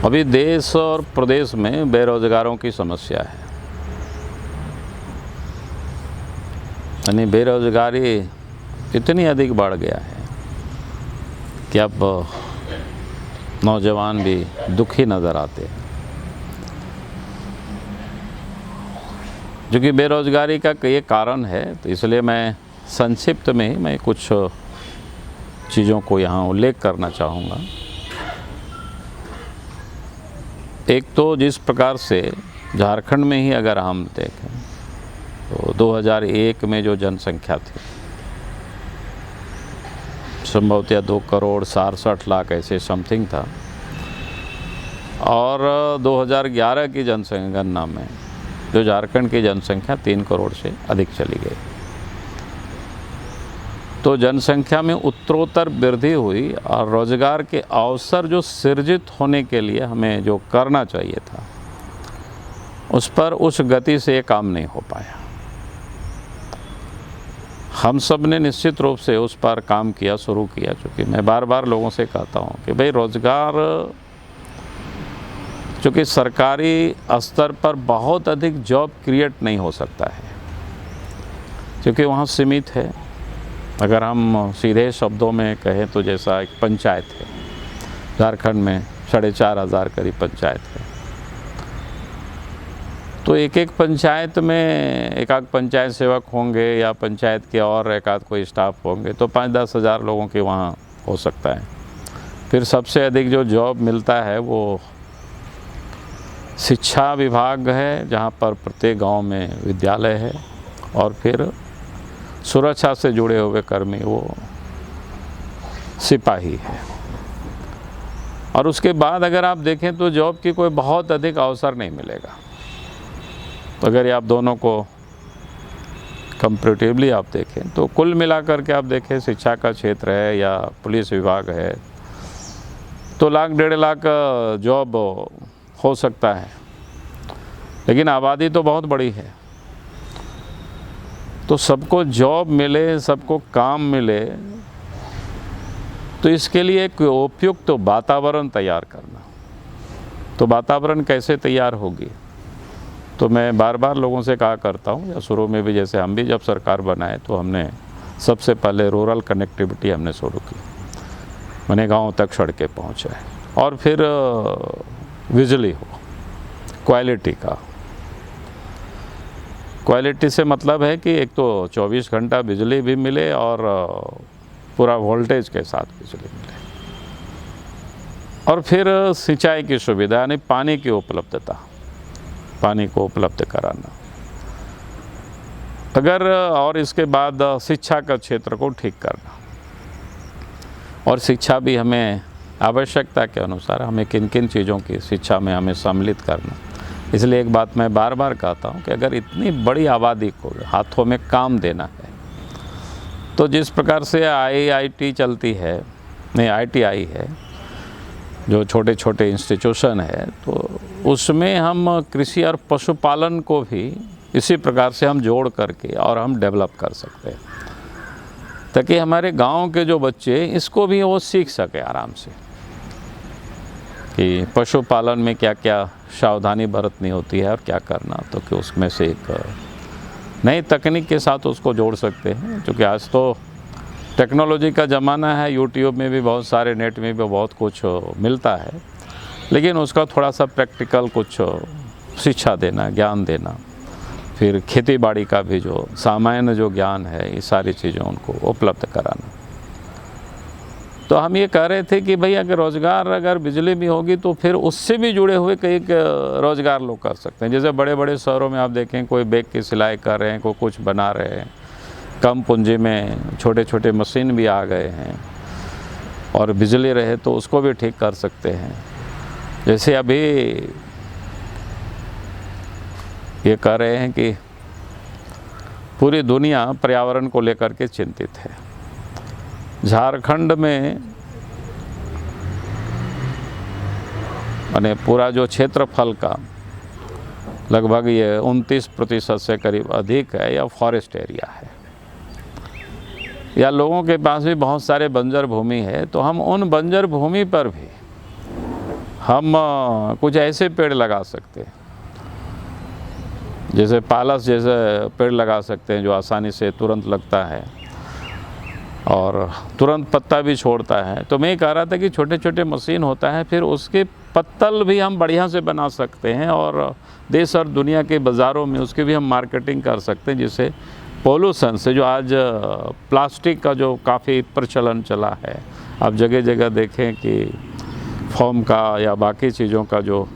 अभी देश और प्रदेश में बेरोजगारों की समस्या है। यानी बेरोजगारी इतनी अधिक बढ़ गया है कि अब नौजवान भी दुखी नज़र आते हैं। जो कि बेरोजगारी का ये कारण है, तो इसलिए मैं संक्षिप्त में ही मैं कुछ चीज़ों को यहाँ उल्लेख करना चाहूँगा। एक तो जिस प्रकार से झारखंड में ही अगर हम देखें तो 2001 में जो जनसंख्या थी संभवतः 2,67,00,000 ऐसे समथिंग था, और 2011 की जनसंगणना में जो झारखंड की जनसंख्या 3 करोड़ से अधिक चली गई। तो जनसंख्या में उत्तरोत्तर वृद्धि हुई और रोजगार के अवसर जो सृजित होने के लिए हमें जो करना चाहिए था उस पर उस गति से काम नहीं हो पाया। हम सब ने निश्चित रूप से उस पर काम किया, शुरू किया। चूँकि मैं बार बार लोगों से कहता हूँ कि भाई रोजगार चूँकि सरकारी स्तर पर बहुत अधिक जॉब क्रिएट नहीं हो सकता है, क्योंकि वहाँ सीमित है। अगर हम सीधे शब्दों में कहें तो जैसा एक पंचायत है, झारखंड में 4,500 करीब पंचायत है, तो एक एक पंचायत में एक आध पंचायत सेवक होंगे या पंचायत के और एक आध कोई स्टाफ होंगे, तो 5-10 हज़ार लोगों के वहाँ हो सकता है। फिर सबसे अधिक जो जॉब मिलता है वो शिक्षा विभाग है, जहाँ पर प्रत्येक गांव में विद्यालय है, और फिर सुरक्षा से जुड़े हुए कर्मी वो सिपाही है। और उसके बाद अगर आप देखें तो जॉब की कोई बहुत अधिक अवसर नहीं मिलेगा। तो अगर आप दोनों को कंपैरेटिवली आप देखें तो कुल मिलाकर के आप देखें, शिक्षा का क्षेत्र है या पुलिस विभाग है, तो 1,00,000-1.5 लाख जॉब हो सकता है, लेकिन आबादी तो बहुत बड़ी है। तो सबको जॉब मिले, सबको काम मिले, तो इसके लिए एक उपयुक्त वातावरण तैयार करना। तो वातावरण कैसे तैयार होगी? तो मैं बार बार लोगों से कहा करता हूँ, या शुरू में भी जैसे हम भी जब सरकार बनाए तो हमने सबसे पहले रूरल कनेक्टिविटी हमने शुरू की, मैंने गाँव तक सड़कें पहुँचाए, और फिर बिजली हो, क्वालिटी से मतलब है कि एक तो 24 घंटा बिजली भी मिले और पूरा वोल्टेज के साथ बिजली मिले, और फिर सिंचाई की सुविधा यानी पानी की उपलब्धता, पानी को उपलब्ध कराना। अगर और इसके बाद शिक्षा का क्षेत्र को ठीक करना, और शिक्षा भी हमें आवश्यकता के अनुसार हमें किन किन चीज़ों की शिक्षा में हमें सम्मिलित करना। इसलिए एक बात मैं बार बार कहता हूँ कि अगर इतनी बड़ी आबादी को हाथों में काम देना है, तो जिस प्रकार से IIT चलती है, नहीं ITI है, जो छोटे छोटे इंस्टीट्यूशन है, तो उसमें हम कृषि और पशुपालन को भी इसी प्रकार से हम जोड़ करके और हम डेवलप कर सकते हैं, ताकि हमारे गांव के जो बच्चे इसको भी वो सीख सके आराम से कि पशुपालन में क्या क्या सावधानी बरतनी होती है और क्या करना। तो कि उसमें से एक नई तकनीक के साथ उसको जोड़ सकते हैं, क्योंकि आज तो टेक्नोलॉजी का ज़माना है। यूट्यूब में भी बहुत सारे, नेट में भी बहुत कुछ मिलता है, लेकिन उसका थोड़ा सा प्रैक्टिकल कुछ शिक्षा देना, ज्ञान देना, फिर खेती बाड़ी का भी जो सामान्य जो ज्ञान है, ये सारी चीज़ें उनको उपलब्ध कराना। तो हम ये कह रहे थे कि भाई अगर रोज़गार, अगर बिजली भी होगी तो फिर उससे भी जुड़े हुए कई रोज़गार लोग कर सकते हैं। जैसे बड़े बड़े शहरों में आप देखें, कोई बैग की सिलाई कर रहे हैं, कोई कुछ बना रहे हैं, कम पूंजी में छोटे छोटे मशीन भी आ गए हैं, और बिजली रहे तो उसको भी ठीक कर सकते हैं। जैसे अभी ये कह रहे हैं कि पूरी दुनिया पर्यावरण को लेकर के चिंतित है। झारखंड में माने पूरा जो क्षेत्रफल का लगभग ये 29% से करीब अधिक है, या फॉरेस्ट एरिया है, या लोगों के पास भी बहुत सारे बंजर भूमि है। तो हम उन बंजर भूमि पर भी हम कुछ ऐसे पेड़ लगा सकते हैं, जैसे पालस जैसे पेड़ लगा सकते हैं जो आसानी से तुरंत लगता है और तुरंत पत्ता भी छोड़ता है। तो मैं ये कह रहा था कि छोटे छोटे मशीन होता है, फिर उसके पत्तल भी हम बढ़िया से बना सकते हैं और देश और दुनिया के बाज़ारों में उसकी भी हम मार्केटिंग कर सकते हैं, जिससे पोल्यूशन से, जो आज प्लास्टिक का जो काफ़ी प्रचलन चला है, आप जगह जगह देखें कि फोम का या बाकी चीज़ों का जो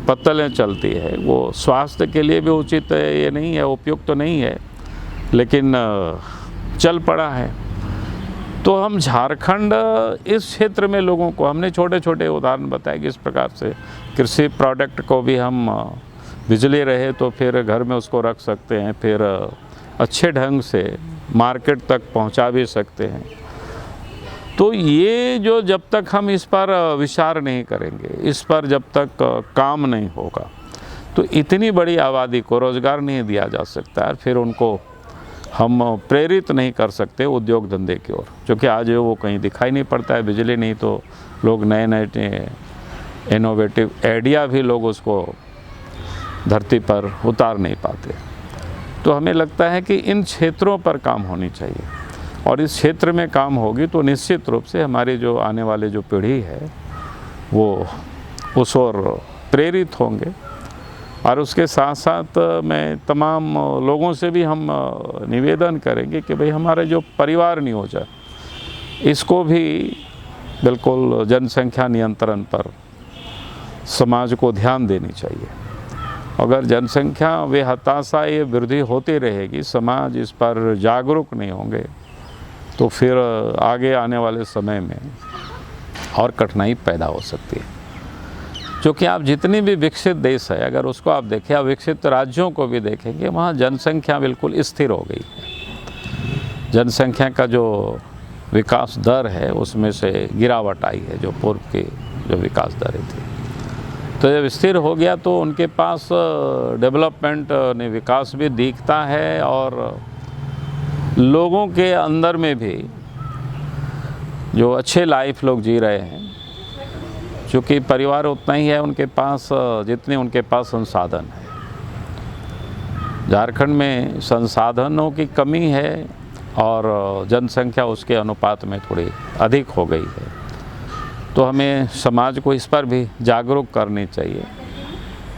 पत्तलें चलती है, वो स्वास्थ्य के लिए भी उचित है, ये नहीं है, उपयुक्त तो नहीं है, लेकिन चल पड़ा है। तो हम झारखंड इस क्षेत्र में लोगों को, हमने छोटे छोटे उदाहरण बताए कि इस प्रकार से कृषि प्रोडक्ट को भी हम बिजली रहे तो फिर घर में उसको रख सकते हैं, फिर अच्छे ढंग से मार्केट तक पहुंचा भी सकते हैं। तो ये जो जब तक हम इस पर विचार नहीं करेंगे, इस पर जब तक काम नहीं होगा, तो इतनी बड़ी आबादी को रोज़गार नहीं दिया जा सकता है, फिर उनको हम प्रेरित नहीं कर सकते उद्योग धंधे की ओर, क्योंकि आज वो कहीं दिखाई नहीं पड़ता है। बिजली नहीं तो लोग नए नए इनोवेटिव आइडिया भी लोग उसको धरती पर उतार नहीं पाते। तो हमें लगता है कि इन क्षेत्रों पर काम होनी चाहिए, और इस क्षेत्र में काम होगी तो निश्चित रूप से हमारी जो आने वाली जो पीढ़ी है वो उस ओर प्रेरित होंगे। और उसके साथ साथ मैं तमाम लोगों से भी हम निवेदन करेंगे कि भाई हमारे जो परिवार नियोजन, इसको भी बिल्कुल जनसंख्या नियंत्रण पर समाज को ध्यान देनी चाहिए। अगर जनसंख्या वे हताशा ये वृद्धि होती रहेगी, समाज इस पर जागरूक नहीं होंगे, तो फिर आगे आने वाले समय में और कठिनाई पैदा हो सकती है। क्योंकि आप जितनी भी विकसित देश है, अगर उसको आप देखें, आप विकसित राज्यों को भी देखेंगे, वहाँ जनसंख्या बिल्कुल स्थिर हो गई है। जनसंख्या का जो विकास दर है उसमें से गिरावट आई है, जो पूर्व की जो विकास दरें थी। तो जब स्थिर हो गया तो उनके पास डेवलपमेंट ने विकास भी दिखता है, और लोगों के अंदर में भी जो अच्छे लाइफ लोग जी रहे हैं, क्योंकि परिवार उतना ही है उनके पास जितने उनके पास संसाधन है। झारखंड में संसाधनों की कमी है और जनसंख्या उसके अनुपात में थोड़ी अधिक हो गई है। तो हमें समाज को इस पर भी जागरूक करनी चाहिए,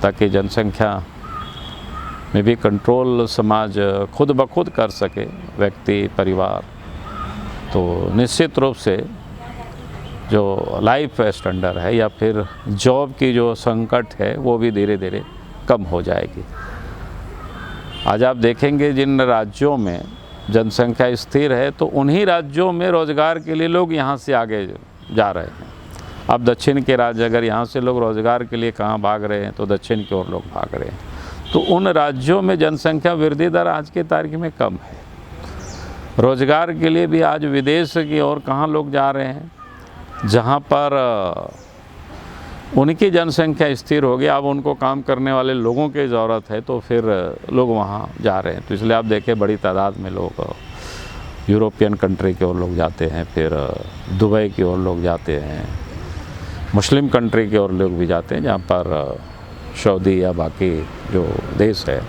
ताकि जनसंख्या में भी कंट्रोल समाज खुद ब खुद कर सके, व्यक्ति परिवार। तो निश्चित रूप से जो लाइफ स्टैंडर्ड है या फिर जॉब की जो संकट है वो भी धीरे धीरे कम हो जाएगी। आज आप देखेंगे जिन राज्यों में जनसंख्या स्थिर है, तो उन्हीं राज्यों में रोज़गार के लिए लोग यहाँ से आगे जा रहे हैं। अब दक्षिण के राज्य, अगर यहाँ से लोग रोज़गार के लिए कहाँ भाग रहे हैं, तो दक्षिण की ओर लोग भाग रहे हैं। तो उन राज्यों में जनसंख्या वृद्धि दर आज के तारीख में कम है। रोज़गार के लिए भी आज विदेश की ओर कहाँ लोग जा रहे हैं, जहाँ पर उनकी जनसंख्या स्थिर हो गई, अब उनको काम करने वाले लोगों की ज़रूरत है, तो फिर लोग वहाँ जा रहे हैं। तो इसलिए आप देखें बड़ी तादाद में लोग यूरोपियन कंट्री की ओर लोग जाते हैं, फिर दुबई की ओर लोग जाते हैं, मुस्लिम कंट्री की ओर लोग भी जाते हैं, जहाँ पर सऊदी या बाकी जो देश है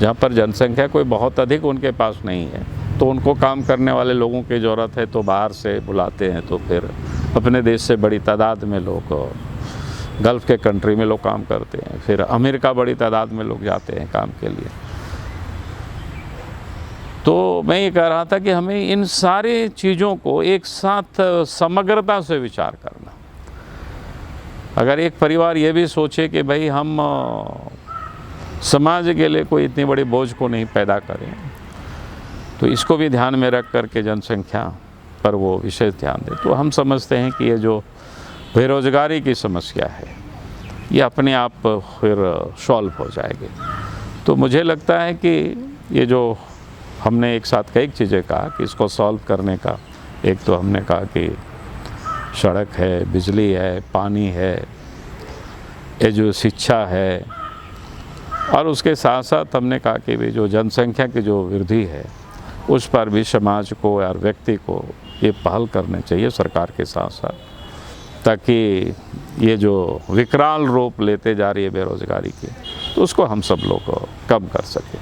जहाँ पर जनसंख्या कोई बहुत अधिक उनके पास नहीं है, तो उनको काम करने वाले लोगों की ज़रूरत है, तो बाहर से बुलाते हैं। तो फिर अपने देश से बड़ी तादाद में लोग गल्फ़ के कंट्री में लोग काम करते हैं, फिर अमेरिका बड़ी तादाद में लोग जाते हैं काम के लिए। तो मैं ये कह रहा था कि हमें इन सारी चीज़ों को एक साथ समग्रता से विचार करना। अगर एक परिवार ये भी सोचे कि भाई हम समाज के लिए कोई इतनी बड़ी बोझ को नहीं पैदा करें, तो इसको भी ध्यान में रख करके जनसंख्या पर वो विशेष ध्यान दें, तो हम समझते हैं कि ये जो बेरोज़गारी की समस्या है ये अपने आप फिर सॉल्व हो जाएगी। तो मुझे लगता है कि ये जो हमने एक साथ कई चीज़ें कहा कि इसको सॉल्व करने का, एक तो हमने कहा कि सड़क है, बिजली है, पानी है, ये जो शिक्षा है, और उसके साथ साथ हमने कहा कि भी जो जनसंख्या की जो वृद्धि है उस पर भी समाज को या व्यक्ति को ये पहल करनी चाहिए सरकार के साथ साथ, ताकि ये जो विकराल रूप लेते जा रही है बेरोज़गारी की, तो उसको हम सब लोग कम कर सकें।